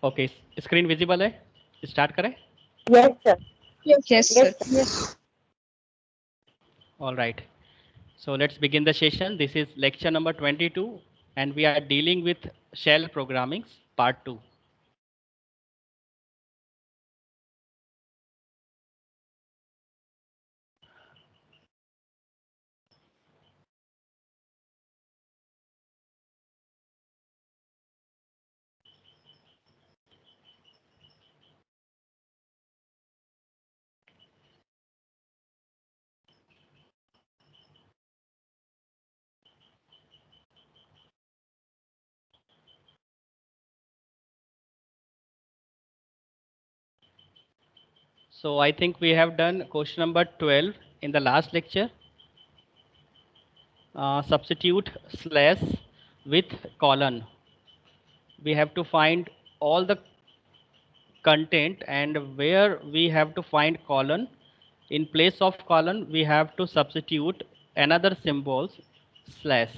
Okay, screen visible है, start करें? Yes, sir. Yes, sir. Yes. All right, so let's begin the session. This is lecture number 22 and we are dealing with shell programming part 2. So I think we have done question number 12 in the last lecture. Substitute slash with colon. We have to find all the content, and where we have to find colon, in place of colon we have to substitute another symbols slash.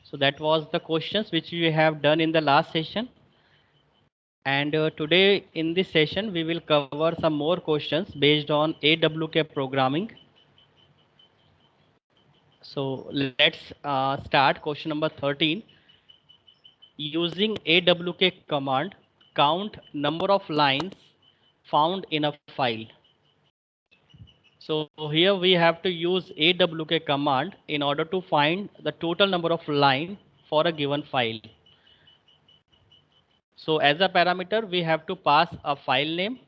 So that was the questions which we have done in the last session, and today in this session we will cover some more questions based on AWK programming. So let's start question number 13. Using AWK command, count number of lines found in a file. So here we have to use AWK command in order to find the total number of line for a given file. So as a parameter, we have to pass a file name,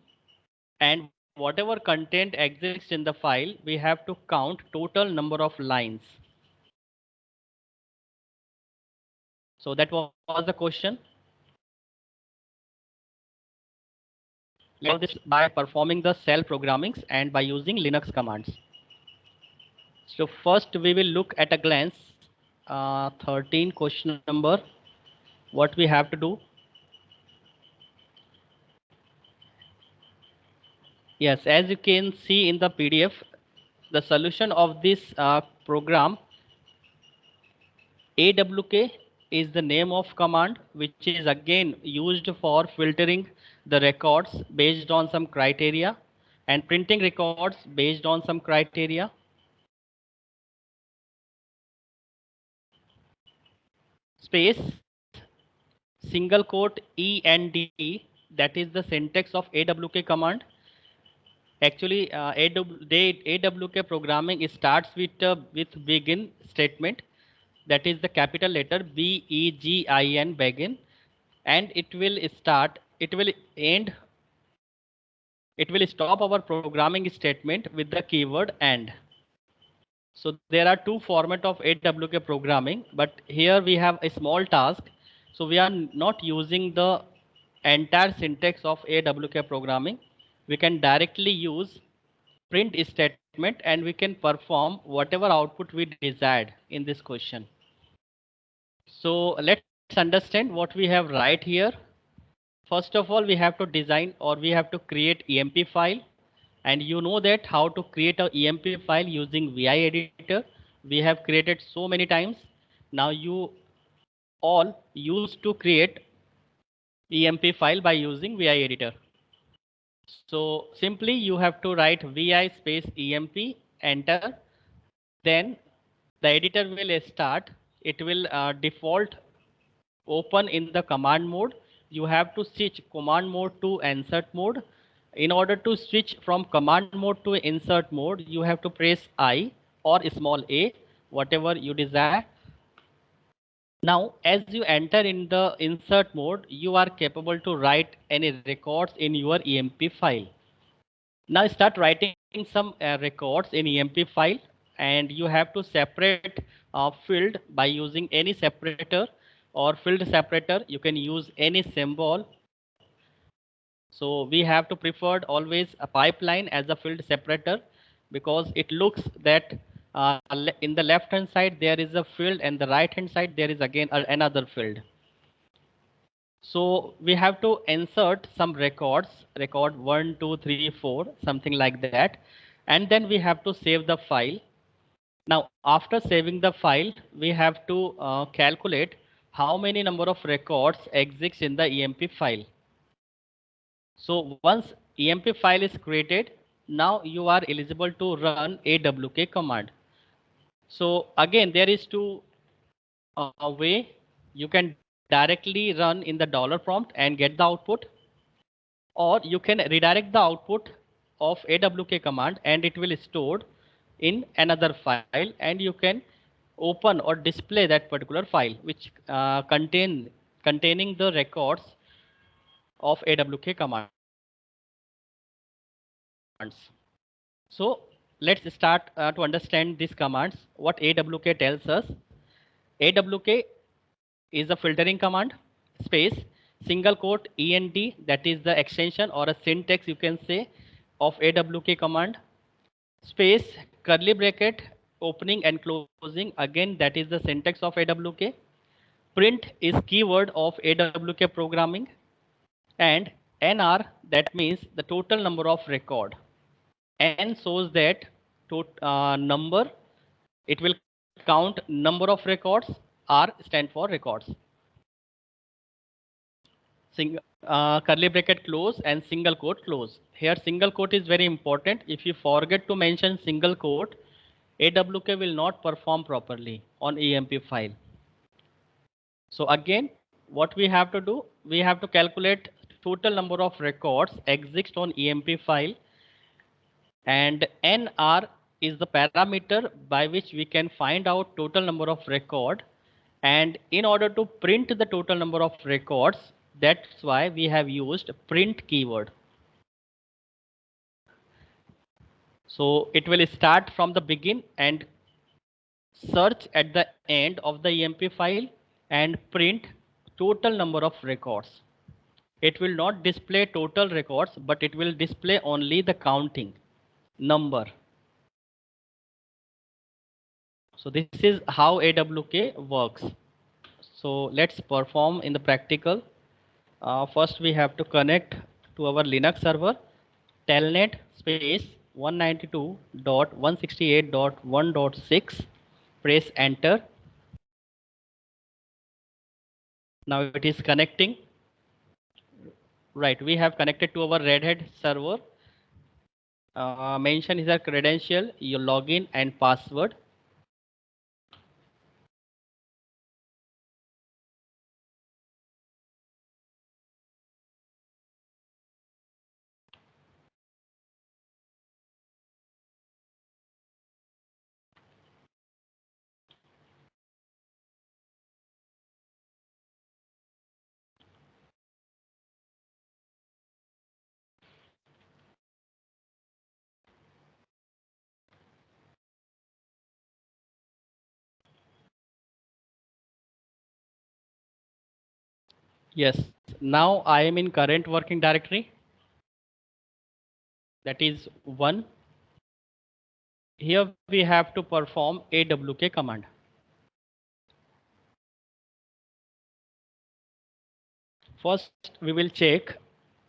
and whatever content exists in the file, we have to count total number of lines. So that was the question. Let's solve this by performing the shell programmings and by using Linux commands. So first we will look at a glance 13 question number. What we have to do? Yes, as you can see in the PDF, the solution of this program, AWK is the name of command which is again used for filtering the records based on some criteria and printing records based on some criteria. Space, single quote END, that is the syntax of AWK command. Actually, AWK programming starts with begin statement, that is the capital letter BEGIN, begin, and it will stop our programming statement with the keyword and. So there are two formats of AWK programming, but here we have a small task. So we are not using the entire syntax of AWK programming. We can directly use print statement and we can perform whatever output we desired in this question. So let's understand what we have right here. First of all, we have to design or we have to create EMP file, and you know that how to create a EMP file using VI editor. We have created so many times. Now you all used to create EMP file by using VI editor. So simply you have to write VI space EMP, enter, then the editor will start. It will default open in the command mode. You have to switch command mode to insert mode. In order to switch from command mode to insert mode, you have to press I or small a, whatever you desire. Now, as you enter in the insert mode, you are capable to write any records in your EMP file. Now start writing some records in EMP file, and you have to separate field by using any separator or field separator. You can use any symbol. So we have to prefer always a pipeline as a field separator, because it looks that in the left hand side there is a field and the right hand side there is again another field. So we have to insert some records, record 1, 2, 3, 4, something like that. And then we have to save the file. Now, after saving the file, we have to calculate how many number of records exist in the EMP file. So once EMP file is created, now you are eligible to run AWK command. So again, there is two way. You can directly run in the dollar prompt and get the output, or you can redirect the output of AWK command and it will stored in another file, and you can open or display that particular file which containing the records of AWK commands. So let's start to understand these commands. What AWK tells us. AWK is a filtering command, space, single quote END, that is the extension or a syntax you can say of AWK command, space, curly bracket, opening and closing, again that is the syntax of AWK. Print is keyword of AWK programming, and NR, that means the total number of record. N shows that number, it will count number of records. R stand for records. Curly bracket close and single quote close. Here single quote is very important. If you forget to mention single quote, AWK will not perform properly on EMP file. So again, what we have to do, we have to calculate total number of records exist on EMP file, and NR is the parameter by which we can find out total number of record. And in order to print the total number of records, that's why we have used print keyword. So it will start from the begin and search at the end of the EMP file and print total number of records. It will not display total records, but it will display only the counting number. So this is how AWK works. So let's perform in the practical. First we have to connect to our Linux server, telnet space 192.168.1.6. Press enter. Now it is connecting. Right, we have connected to our Red Hat server. Mention is a credential, your login and password. Yes, now I am in current working directory. That is 1. Here we have to perform AWK command. First, we will check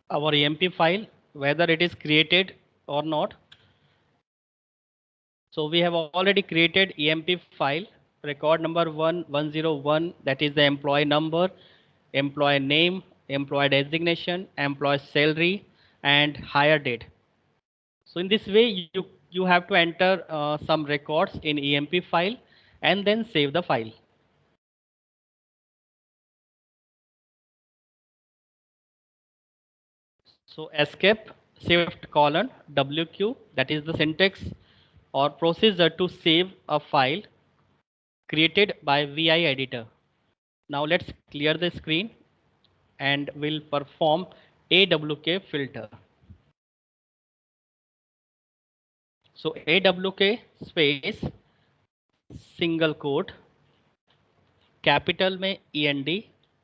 our EMP file, whether it is created or not. So we have already created EMP file, record number 101, that is the employee number, employee name, employee designation, employee salary, and hire date. So in this way, you have to enter some records in EMP file and then save the file. So escape shift colon WQ, that is the syntax or procedure to save a file created by VI editor. Now let's clear the screen and we'll perform AWK filter. So AWK space single quote capital में END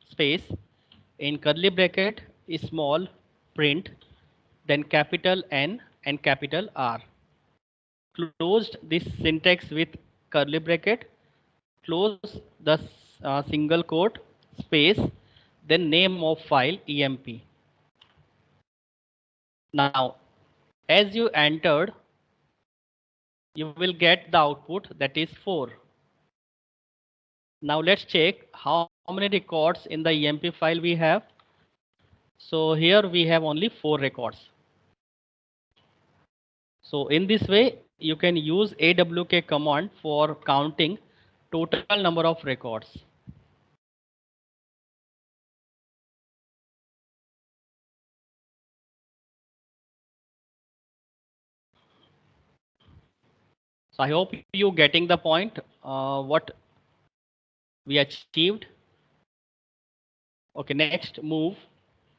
space in curly bracket small print, then capital N and capital R. Closed this syntax with curly bracket, close the single quote space, then name of file EMP. Now as you entered, you will get the output, that is 4. Now let's check how many records in the EMP file we have? So here we have only 4 records. So in this way, you can use AWK command for counting total number of records. So I hope you getting the point, what we achieved. Okay, next move.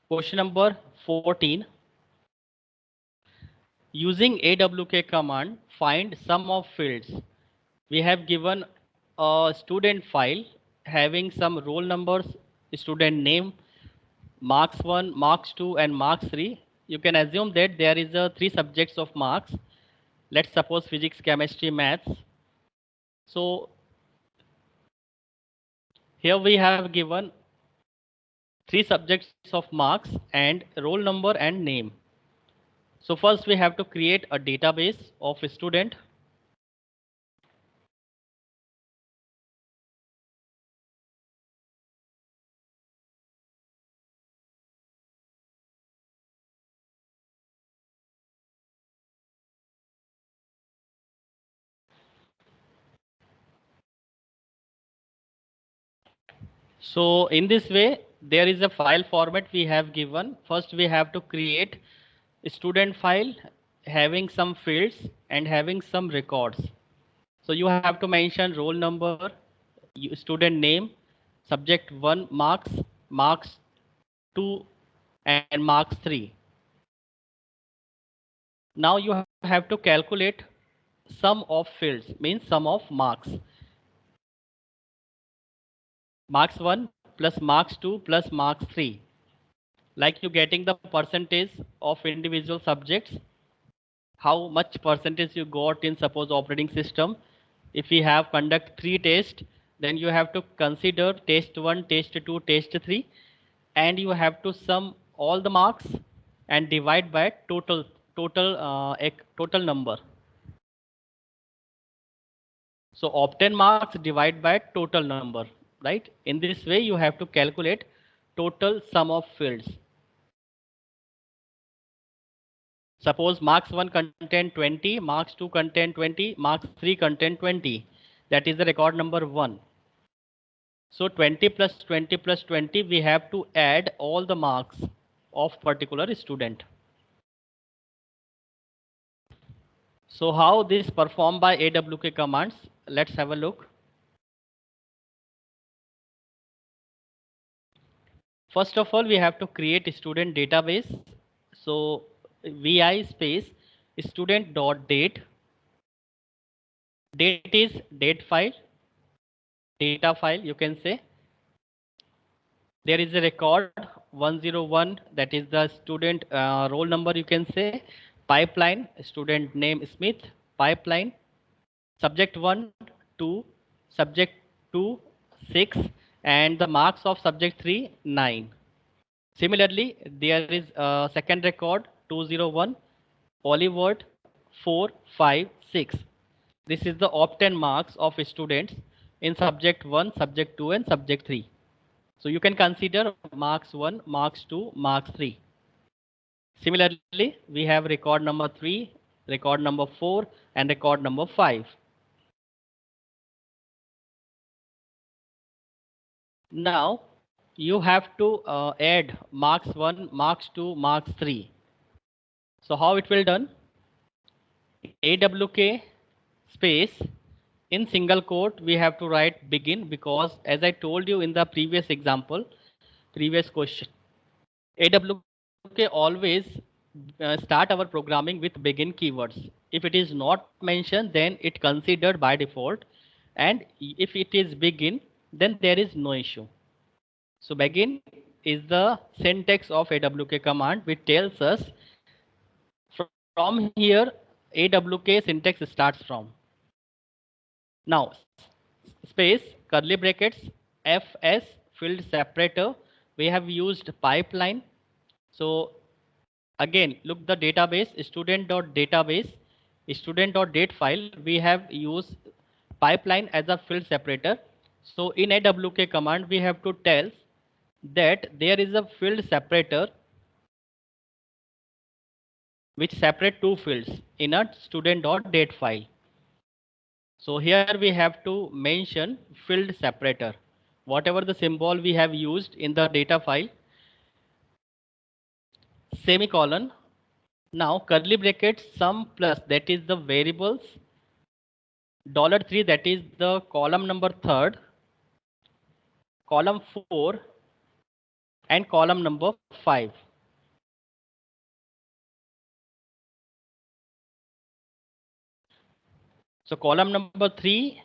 Question number 14. Using AWK command, find sum of fields. We have given a student file having some roll numbers, student name, marks 1, marks 2, and marks 3. You can assume that there is a 3 subjects of marks. Let's suppose physics, chemistry, maths. So here we have given 3 subjects of marks and roll number and name. So first we have to create a database of a student. So in this way, there is a file format we have given. First we have to create a student file having some fields and having some records. So you have to mention roll number, student name, subject 1 marks, marks 2, and marks 3. Now you have to calculate sum of fields, means sum of marks. Marks 1 plus marks 2 plus marks 3. Like you getting the percentage of individual subjects, how much percentage you got in suppose operating system. If we have conduct 3 tests, then you have to consider test 1, test 2, test 3, and you have to sum all the marks and divide by total number. So obtain marks divide by total number, right? In this way, you have to calculate total sum of fields. Suppose marks 1 contain 20, marks 2 contain 20, marks 3 contain 20. That is the record number 1. So 20 plus 20 plus 20, we have to add all the marks of particular student. So how this performed by AWK commands? Let's have a look. First of all, we have to create a student database. So vi space student dot date. Date is date file, data file you can say. There is a record 101, that is the student roll number you can say. Pipeline, student name Smith, pipeline. Subject 1, 2, subject 2, 6, and the marks of subject 3, 9. Similarly, there is a second record 201, Olivert 4, 5, 6. This is the obtained marks of students in subject 1, subject 2, and subject 3. So you can consider marks 1, marks 2, marks 3. Similarly, we have record number 3, record number 4, and record number 5. Now you have to add marks 1, marks 2, marks 3. So how it will done? AWK space in single quote we have to write begin, because as I told you in the previous example, previous question, AWK always start our programming with begin keywords. If it is not mentioned, then it considered by default, and if it is begin, then there is no issue. So begin is the syntax of AWK command, which tells us from here AWK syntax starts from. Now space curly brackets fs field separator, we have used pipeline. So again look the database student.database student.date file, we have used pipeline as a field separator. So in AWK command, we have to tell that there is a field separator which separate two fields in a student.date file. So here we have to mention field separator. Whatever the symbol we have used in the data file, semicolon. Now curly brackets sum plus, that is the variables, $3, that is the column number third, column 4, and column number 5. So column number 3,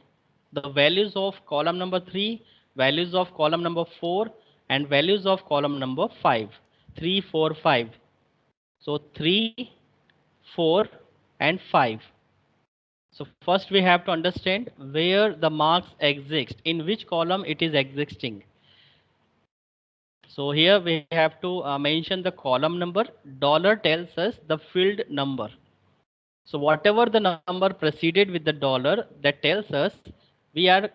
the values of column number 3, values of column number 4, and values of column number 5. 3, 4, 5. So 3, 4, and 5. So first we have to understand where the marks exist, in which column it is existing. So here we have to mention the column number. Dollar tells us the field number. So whatever the number preceded with the dollar, that tells us we are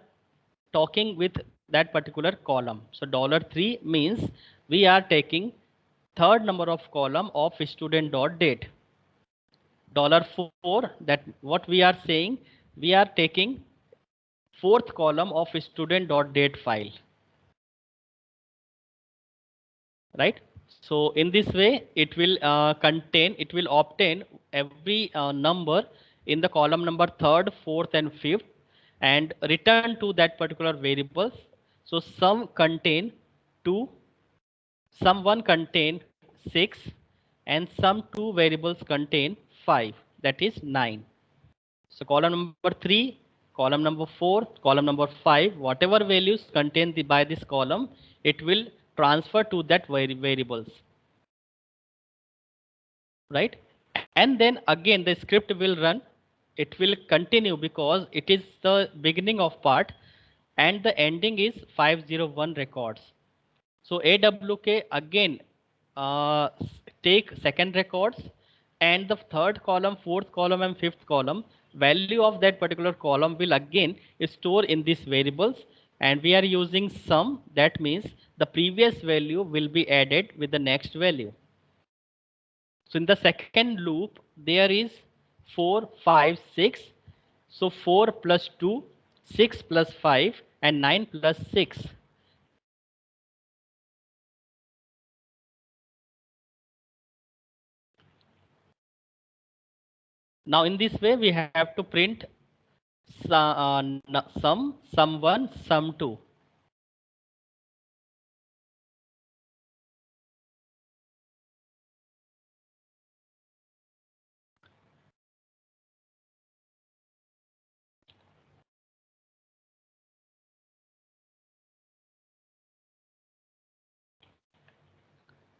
talking with that particular column. So $3 means we are taking third number of column of student dot date. $4, that what we are saying, we are taking fourth column of student dot date file, right? So in this way it will it will obtain every number in the column number third, fourth, and fifth, and return to that particular variables. So sum contain 2, sum 1 contain 6, and sum 2 variables contain 5, that is 9. So column number 3, column number 4, column number 5, whatever values contained by this column, it will transfer to that variables, right? And then again the script will run. It will continue because it is the beginning of part and the ending is 501 records. So AWK again take second records, and the third column, fourth column, and fifth column, value of that particular column will again store in these variables, and we are using sum. That means the previous value will be added with the next value. So in the second loop, there is 4, 5, 6. So 4 plus 2, 6 plus 5, and 9 plus 6. Now in this way, we have to print sum 1, sum 2.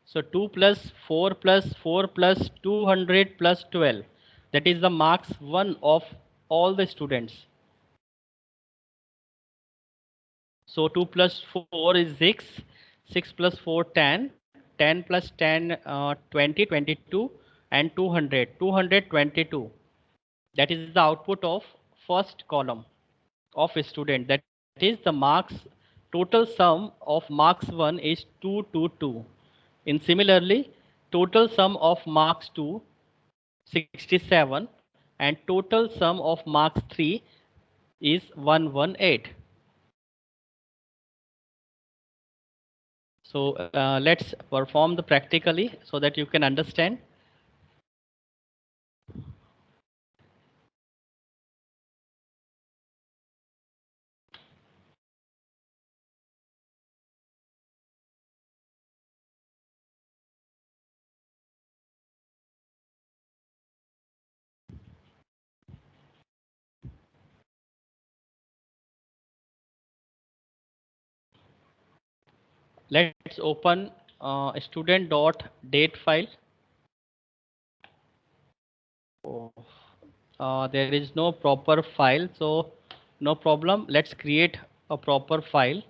So 2 plus 4 plus 4 plus 200 plus 12. That is the marks 1 of all the students. So 2 plus 4 is 6, 6 plus 4 10, 10 plus 10 20, 22, and 200, 222. That is the output of first column of a student. That is the marks, total sum of marks 1 is 222. In similarly, total sum of marks 2, 67, and total sum of marks 3 is 118. So let's perform the practically so that you can understand. Let's open student.date file. Oh, there is no proper file, so no problem. Let's create a proper file.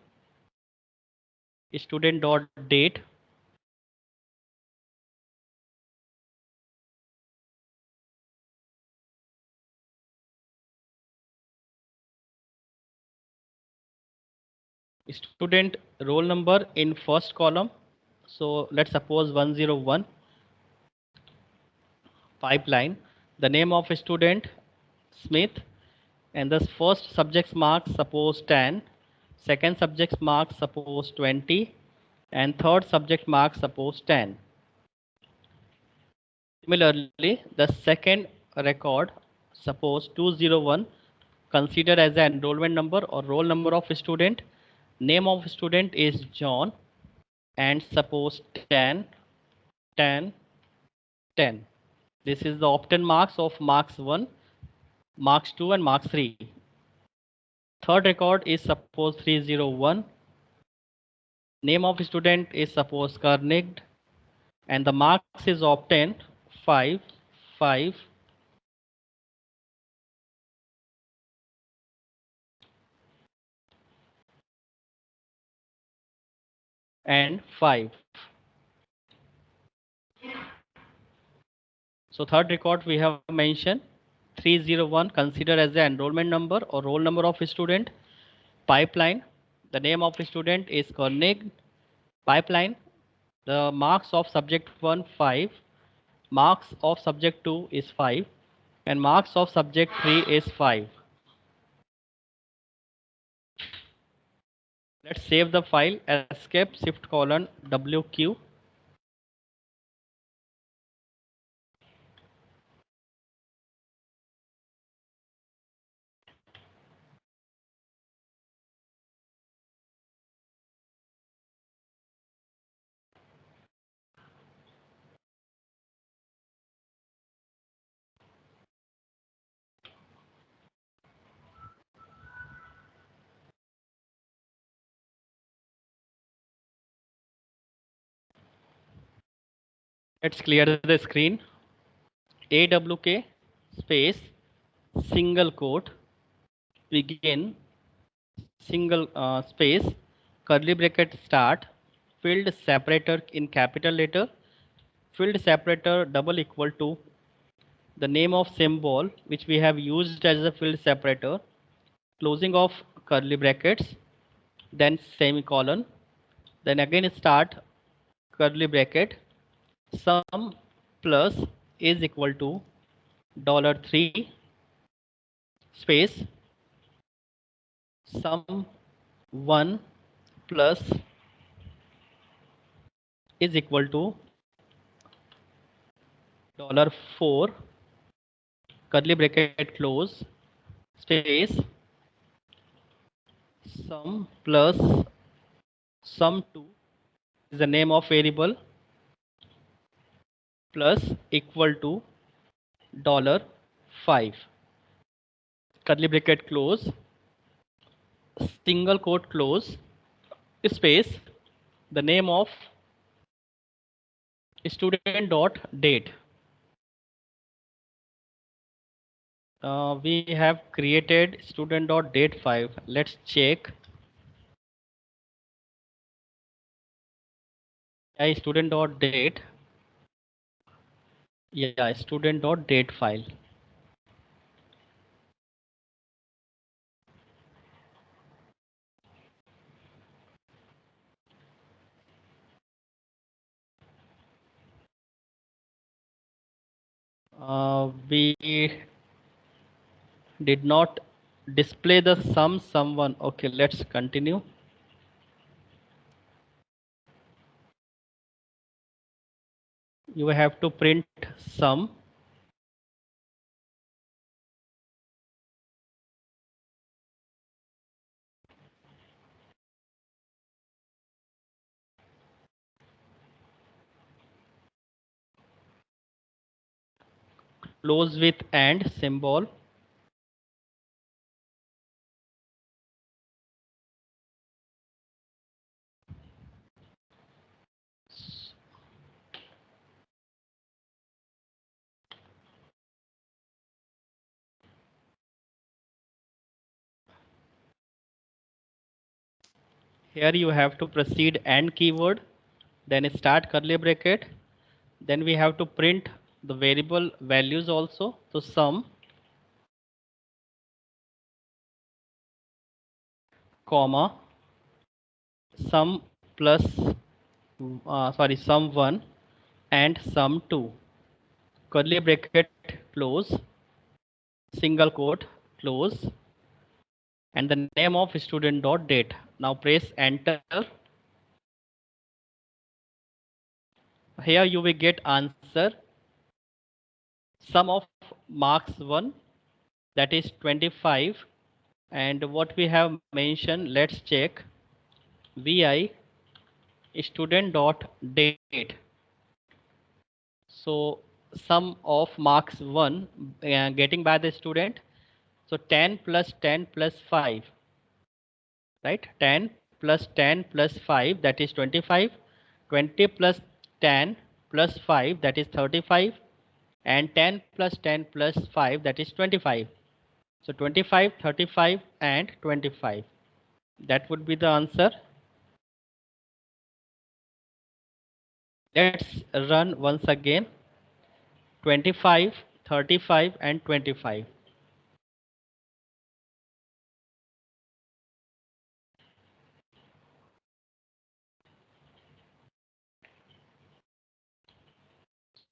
Student.date. student roll number in first column. So let's suppose 101. Pipeline, the name of student Smith, and the first subject's marks suppose 10, second subject's marks suppose 20, and third subject marks suppose 10. Similarly, the second record, suppose 201, considered as the enrollment number or roll number of student. Name of student is John, and suppose 10, 10, 10. This is the obtained marks of marks 1, marks 2, and marks 3. Third record is suppose 301. Name of student is suppose Carnegie, and the marks is obtained 5, 5, and 5. So third record we have mentioned 301, considered as the enrollment number or roll number of student. Pipeline, the name of student is Carnegie. Pipeline, the marks of subject 1 5, marks of subject 2 is 5, and marks of subject 3 is 5. Let's save the file. Escape shift colon WQ. Let's clear the screen. AWK space single quote begin single space curly bracket start field separator in capital letter field separator double equal to the name of symbol which we have used as a field separator, closing of curly brackets, then semicolon, then again start curly bracket, sum plus is equal to $3 space sum 1 plus is equal to $4 curly bracket close space sum plus sum 2 is the name of variable plus equal to $5 curly bracket close single quote close space the name of student dot date. We have created student dot date 5. Let's check. Yeah, student dot date. Yeah, student dot date file. We did not display the sum someone. Okay, let's continue. You have to print sum. Close with and symbol. Here you have to proceed and keyword, then start curly bracket. Then we have to print the variable values also. So sum comma sum plus sum 1 and sum 2, curly bracket close, single quote close, and the name of student dot date. Now press enter. Here you will get answer sum of marks 1, that is 25, and what we have mentioned, let's check, vi student dot date. So sum of marks 1 getting by the student, so 10 plus 10 plus 5, right? 10 plus 10 plus 5, that is 25. 20 plus 10 plus 5, that is 35, and 10 plus 10 plus 5, that is 25. So 25, 35, and 25. That would be the answer. Let's run once again. 25, 35, and 25.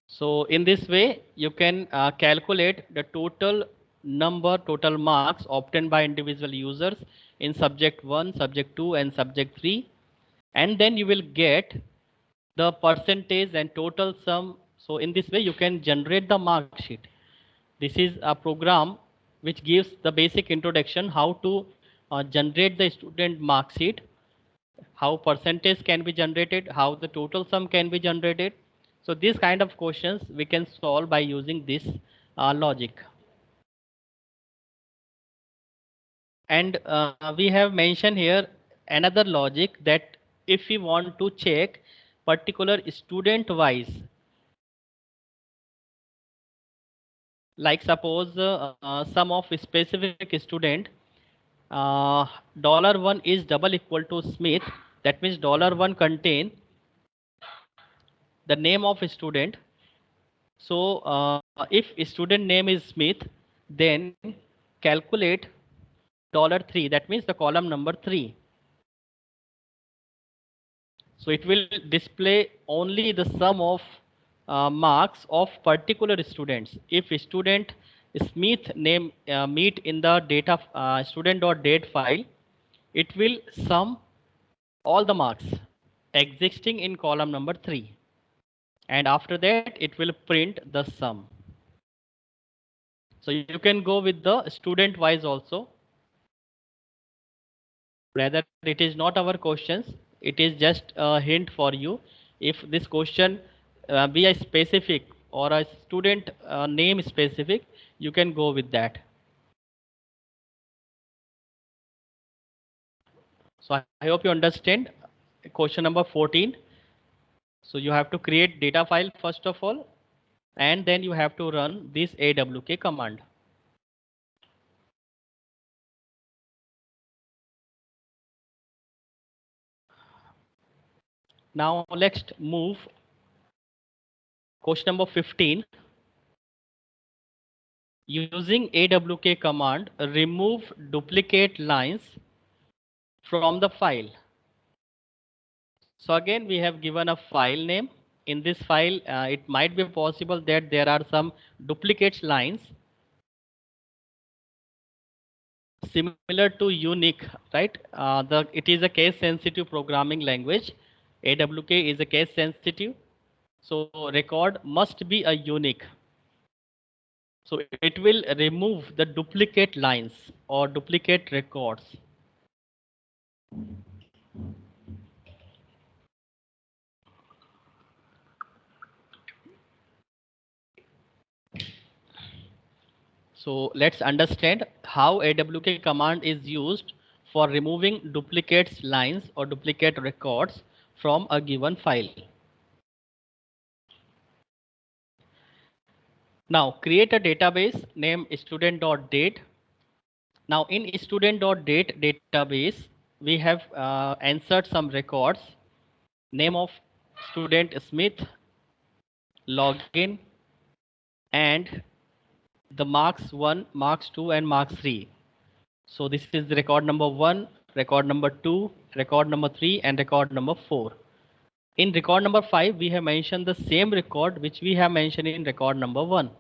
So in this way, you can calculate the total marks obtained by individual users in subject 1, subject 2, and subject 3. And then you will get the percentage and total sum. So in this way, you can generate the mark sheet. This is a program which gives the basic introduction how to generate the student mark sheet, how percentage can be generated, how the total sum can be generated. So these kind of questions we can solve by using this logic. And we have mentioned here another logic, that if we want to check particular student wise, like suppose sum of specific student, $1 is double equal to Smith, that means $1 contain the name of a student. So if student name is Smith, then calculate $3, that means the column number 3. So it will display only the sum of marks of particular students. If student Smith name meet in the data student.date file, it will sum all the marks existing in column number 3, and after that it will print the sum. So you can go with the student wise also. Rather, it is not our questions, it is just a hint for you. If this question be a specific or a student name specific, you can go with that. So I hope you understand question number 14. So you have to create data file first of all, and then you have to run this awk command. Now let's move question number 15. Using awk command, remove duplicate lines from the file. So again, we have given a file name. In this file, it might be possible that there are some duplicate lines similar to unique, right? It is a case sensitive programming language. AWK is a case sensitive. So record must be a unique. So it will remove the duplicate lines or duplicate records. So let's understand how AWK command is used for removing duplicate lines or duplicate records from a given file. Now create a database named student.date. Now in student.date database, we have insert some records, name of student Smith, login, and the marks 1, marks 2, and marks 3. So this is the record number 1, record number 2, record number 3, and record number 4. In record number 5, we have mentioned the same record which we have mentioned in record number 1.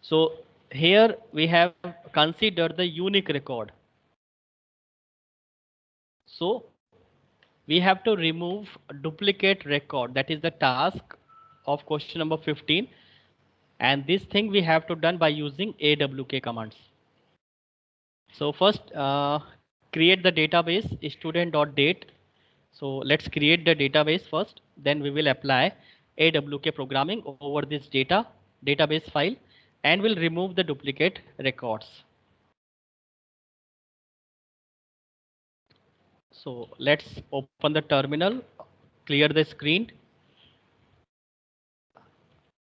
So here we have considered the unique record. So we have to remove duplicate record. That is the task of question number 15. And this thing we have to done by using AWK commands. So first create the database student.date. So let's create the database first. Then we will apply AWK programming over this database file and will remove the duplicate records. So let's open the terminal, clear the screen.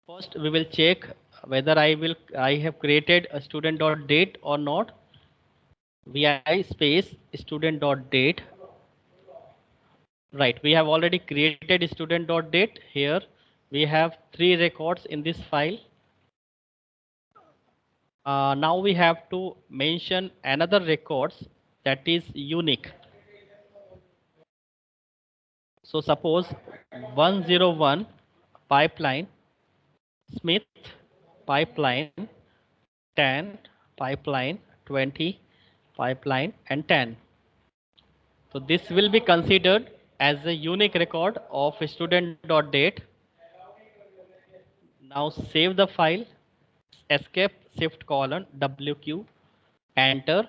First we will check whether I have created a student.date or not. Vi space student.date. Right, we have already created student.date. Here we have 3 records in this file. Now we have to mention another records that is unique. So suppose 101 pipeline, Smith pipeline, 10 pipeline, 20 pipeline, and 10. So this will be considered as a unique record of student.date. Now save the file, escape shift colon WQ, enter.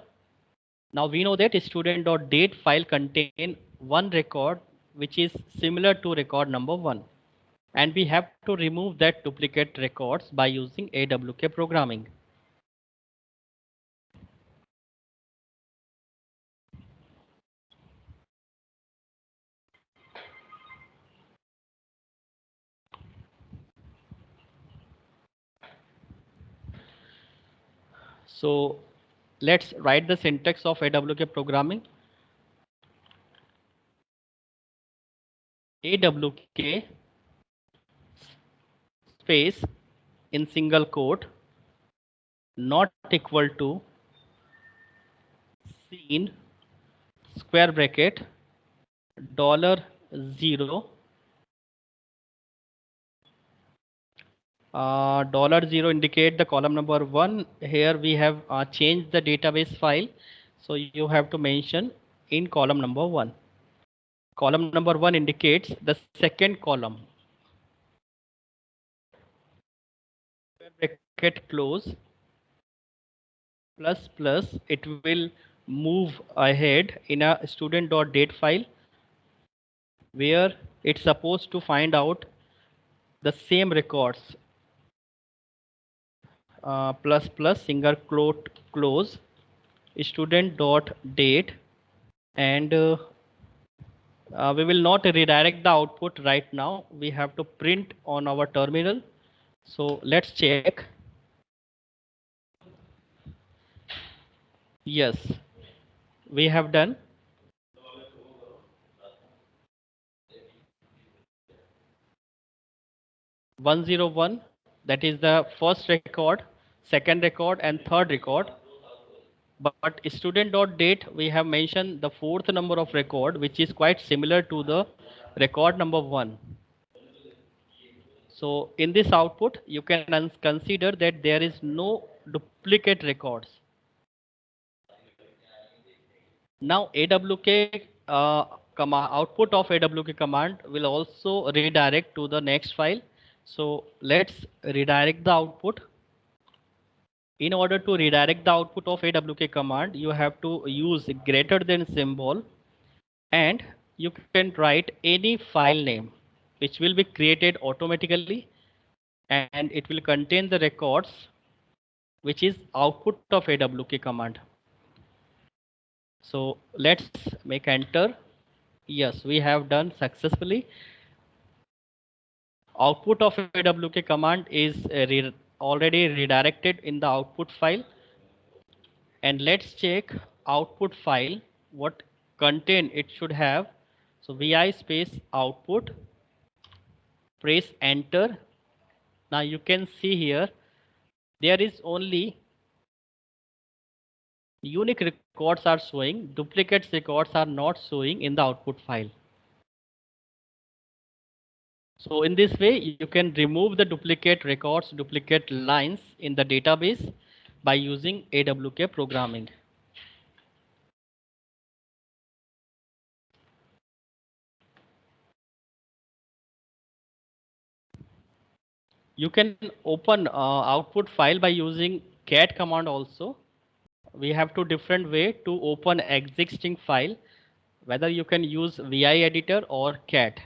Now we know that student.date file contain one record which is similar to record number 1. And we have to remove that duplicate records by using AWK programming. So let's write the syntax of AWK programming. AWK space in single quote not equal to scene square bracket $0 $0 indicate the column number 1. Here we have changed the database file, so you have to mention in column number 1. Column number 1 indicates the second column. Bracket close plus plus, it will move ahead in a student.date file where it's supposed to find out the same records. Plus plus single quote close student.date, and we will not redirect the output right now. We have to print on our terminal. So let's check. Yes, we have done. $101, that is the first record, second record, and third record. But student.date, we have mentioned the fourth number of record, which is quite similar to the record number 1. So in this output, you can consider that there is no duplicate records. Now AWK output of AWK command will also redirect to the next file. So let's redirect the output. In order to redirect the output of AWK command, you have to use greater than symbol, and you can write any file name which will be created automatically, and it will contain the records which is output of AWK command. So let's make enter. Yes, we have done successfully. Output of AWK command is already redirected in the output file. And let's check output file, what content it should have. So vi space output, press enter. Now you can see here there is only unique records are showing, duplicate records are not showing in the output file. So in this way, you can remove the duplicate records, duplicate lines in the database by using AWK programming. You can open output file by using cat command also. We have two different way to open existing file, whether you can use VI editor or cat.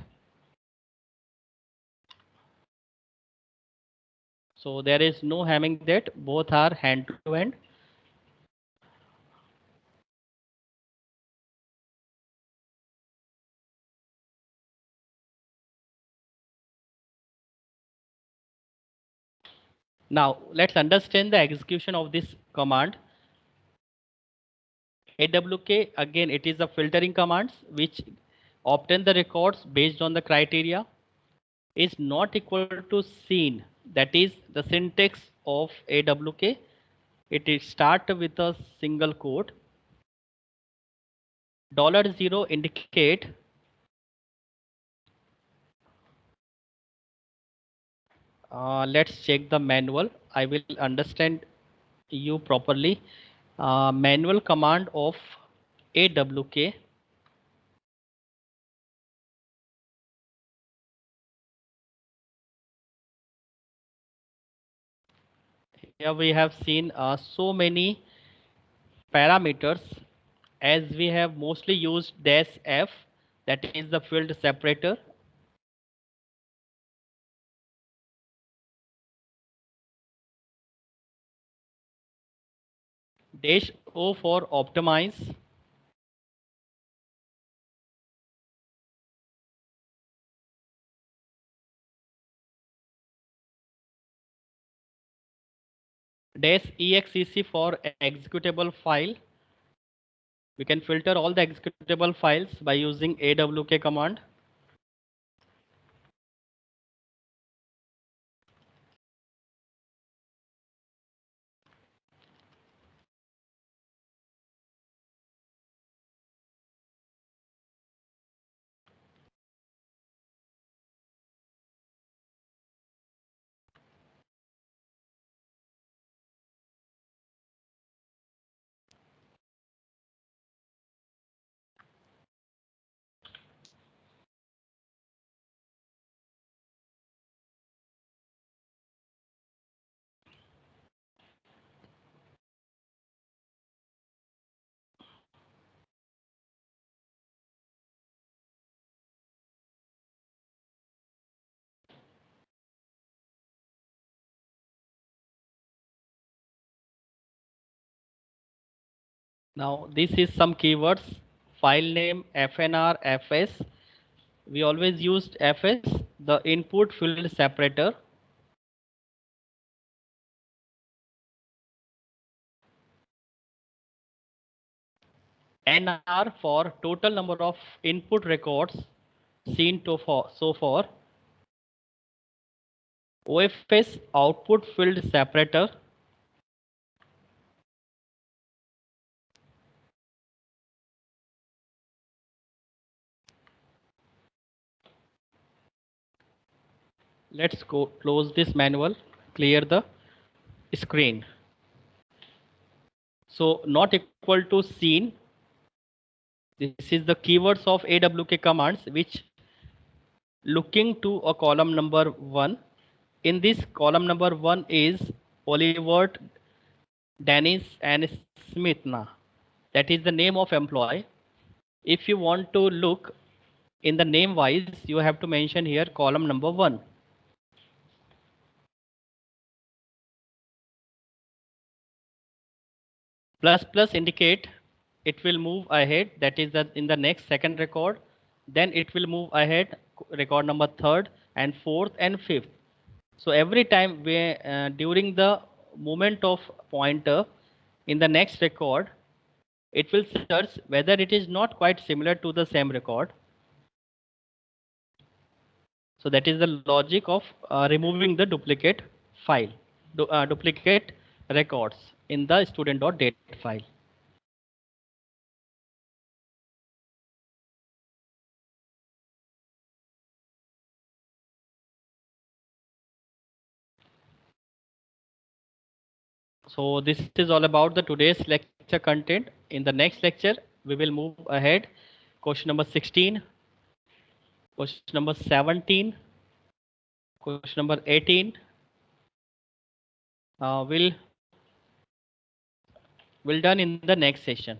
So there is no having that, both are hand to hand. Now let's understand the execution of this command. AWK, again, it is a filtering commands which obtain the records based on the criteria, is not equal to seen. That is the syntax of AWK. It is start with a single quote. $0 indicate let's check the manual. I will understand you properly. Manual command of AWK. Here we have seen so many parameters, as we have mostly used dash F, that is the field separator. Dash O for optimize. Dash exec for executable file. We can filter all the executable files by using AWK command. Now this is some keywords. File name FNR FS. We always used FS, the input field separator. NR for total number of input records seen so far. OFS, output field separator. Let's go close this manual, clear the screen. So not equal to seen. This is the keywords of AWK commands which looking to a column number 1. In this column number 1 is Olivert, Dennis and Smithna. That is the name of employee. If you want to look in the name wise, you have to mention here column number 1. Plus plus indicate it will move ahead, that is in the next second record, then it will move ahead record number 3rd and 4th and 5th. So every time we during the movement of pointer in the next record, it will search whether it is not quite similar to the same record. So that is the logic of removing the duplicate file, duplicate records in the student.date file. So this is all about the today's lecture content. In the next lecture, we will move ahead. Question number 16, question number 17, question number 18. Will done in the next session.